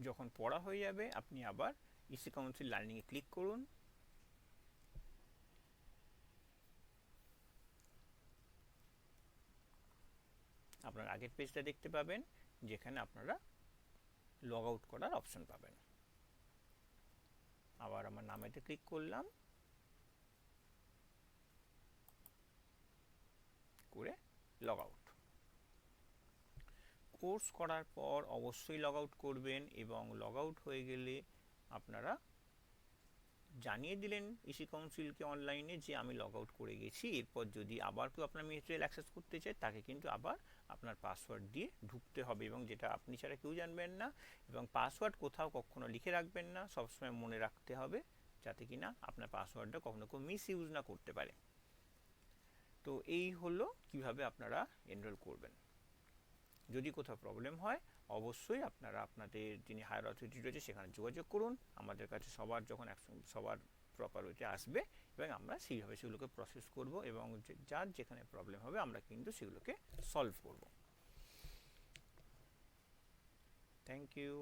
যখন পড়া হয়ে যাবে আপনি আবার ইসি কাউন্সিল লার্নিংয়ে ক্লিক করুন। আপনার আগের পেজটা দেখতে পাবেন যেখানে আপনারা লগ আউট করার অপশন পাবেন। আবার আমার নামেতে ক্লিক করলাম, করে লগ আউট। কোর্স করার পর অবশ্যই লগ আউট করবেন এবং লগ আউট হয়ে গেলে আপনারা জানিয়ে দিলেন ইসি কাউন্সিলকে অনলাইনে যে আমি লগ আউট করে গেছি। এরপর যদি আবার কেউ আপনার মেটেরিয়াল অ্যাক্সেস করতে চায় তাকে কিন্তু আবার আপনার পাসওয়ার্ড দিয়ে ঢুকতে হবে, এবং যেটা আপনি ছাড়া কেউ জানবেন না। এবং পাসওয়ার্ড কোথাও কখনো লিখে রাখবেন না, সবসময় মনে রাখতে হবে যাতে কি না আপনার পাসওয়ার্ডটা কখনো কেউ মিস ইউজ না করতে পারে। তো এই হলো কিভাবে আপনারা এনরোল করবেন। যদি কোথাও প্রবলেম হয় অবশ্যই আপনারা আপনাদের যিনি হায়ার অথরিটি রয়েছে সেখানে যোগাযোগ করুন। আমাদের কাছে সবার যখন সবার প্রপার ওইতে আসবে এবং আমরা সেইভাবে সেগুলোকে প্রসেস করব, এবং যার যেখানে প্রবলেম হবে আমরা কিন্তু সেগুলোকে সলভ করব। Thank you.